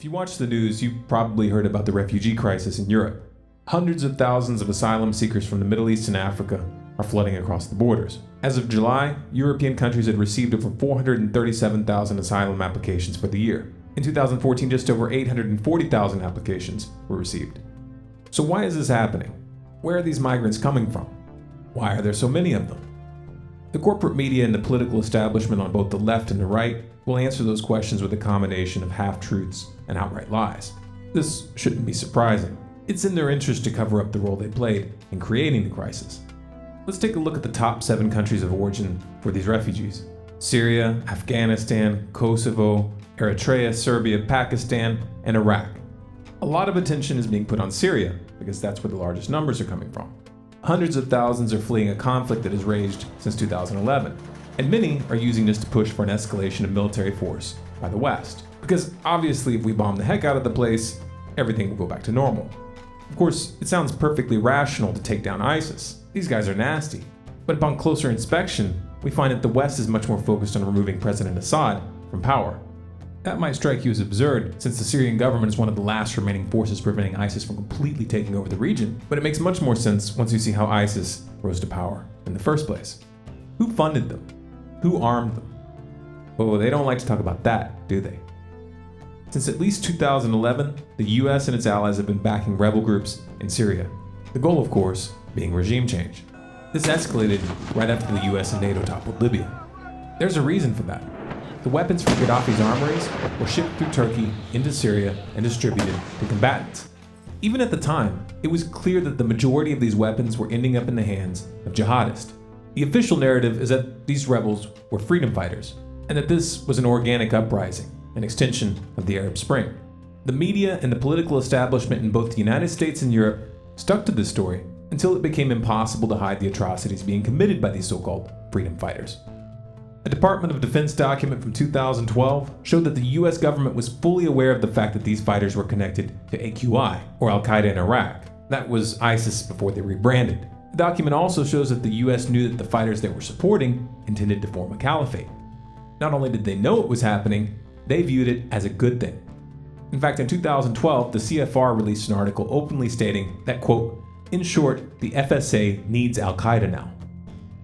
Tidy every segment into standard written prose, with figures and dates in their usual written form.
If you watch the news, you've probably heard about the refugee crisis in Europe. Hundreds of thousands of asylum seekers from the Middle East and Africa are flooding across the borders. As of July, European countries had received over 437,000 asylum applications for the year. In 2014, just over 840,000 applications were received. So why is this happening? Where are these migrants coming from? Why are there so many of them? The corporate media and the political establishment on both the left and the right will answer those questions with a combination of half-truths and outright lies. This shouldn't be surprising. It's in their interest to cover up the role they played in creating the crisis. Let's take a look at the top 7 countries of origin for these refugees: Syria, Afghanistan, Kosovo, Eritrea, Serbia, Pakistan, and Iraq. A lot of attention is being put on Syria because that's where the largest numbers are coming from. Hundreds of thousands are fleeing a conflict that has raged since 2011, and many are using this to push for an escalation of military force by the West. Because obviously if we bomb the heck out of the place, everything will go back to normal. Of course, it sounds perfectly rational to take down ISIS. These guys are nasty. But upon closer inspection, we find that the West is much more focused on removing President Assad from power. That might strike you as absurd, since the Syrian government is one of the last remaining forces preventing ISIS from completely taking over the region, but it makes much more sense once you see how ISIS rose to power in the first place. Who funded them? Who armed them? Well, they don't like to talk about that, do they? Since at least 2011, the US and its allies have been backing rebel groups in Syria. The goal, of course, being regime change. This escalated right after the US and NATO toppled Libya. There's a reason for that. The weapons from Gaddafi's armories were shipped through Turkey into Syria and distributed to combatants. Even at the time, it was clear that the majority of these weapons were ending up in the hands of jihadists. The official narrative is that these rebels were freedom fighters, and that this was an organic uprising, an extension of the Arab Spring. The media and the political establishment in both the United States and Europe stuck to this story until it became impossible to hide the atrocities being committed by these so-called freedom fighters. A Department of Defense document from 2012 showed that the US government was fully aware of the fact that these fighters were connected to AQI, or Al-Qaeda in Iraq. That was ISIS before they rebranded. The document also shows that the US knew that the fighters they were supporting intended to form a caliphate. Not only did they know it was happening, they viewed it as a good thing. In fact, in 2012, the CFR released an article openly stating that, quote, "In short, the FSA needs Al-Qaeda now."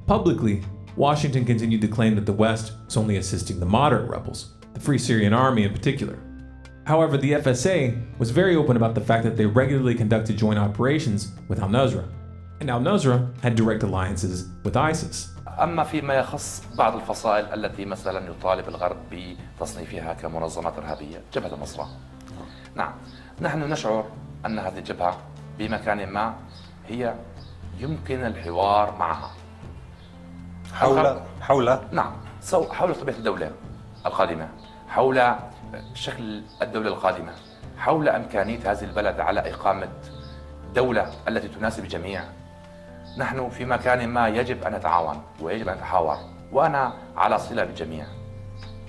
Publicly, Washington continued to claim that the West was only assisting the moderate rebels, the Free Syrian Army in particular. However, the FSA was very open about the fact that they regularly conducted joint operations with al-Nusra, and al-Nusra had direct alliances with ISIS. أما فيما يخص بعض الفصائل التي مثلا يطالب الغرب بتصنيفها كمنظمات إرهابية، جبهة النصرة. نعم، نحن نشعر أن هذه الجبهة بمكان ما هي يمكن الحوار معها. حول نعم، حول طبيعة الدولة القادمة، حول شكل الدولة القادمة، حول إمكانية هذه البلد على إقامة دولة التي تناسب الجميع. نحن في مكان ما يجب أن نتعاون ويجب أن نتحاور، وأنا على صلة بالجميع.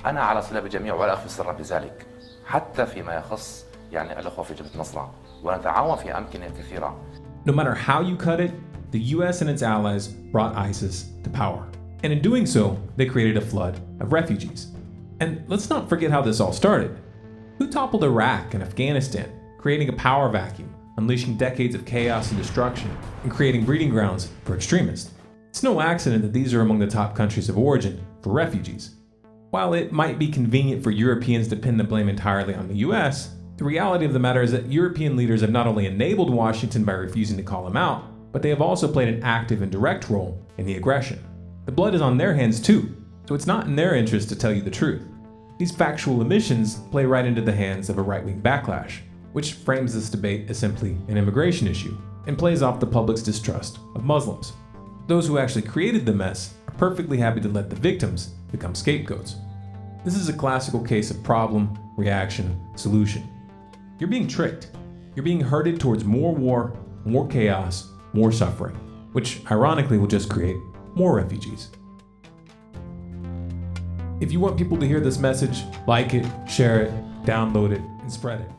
أنا على صلة بالجميع ولا أخفي السر بذلك، حتى فيما يخص الأخوة في جبهة النصرة، ونتعاون في أمكنة كثيرة. No matter how you cut it, the US and its allies brought ISIS to power. And in doing so, they created a flood of refugees. And let's not forget how this all started. Who toppled Iraq and Afghanistan, creating a power vacuum, unleashing decades of chaos and destruction, and creating breeding grounds for extremists? It's no accident that these are among the top countries of origin for refugees. While it might be convenient for Europeans to pin the blame entirely on the US, the reality of the matter is that European leaders have not only enabled Washington by refusing to call them out, but they have also played an active and direct role in the aggression. The blood is on their hands too, so it's not in their interest to tell you the truth. These factual omissions play right into the hands of a right-wing backlash, which frames this debate as simply an immigration issue and plays off the public's distrust of Muslims. Those who actually created the mess are perfectly happy to let the victims become scapegoats. This is a classical case of problem, reaction, solution. You're being tricked. You're being herded towards more war, more chaos, more suffering, which ironically will just create more refugees. If you want people to hear this message, like it, share it, download it, and spread it.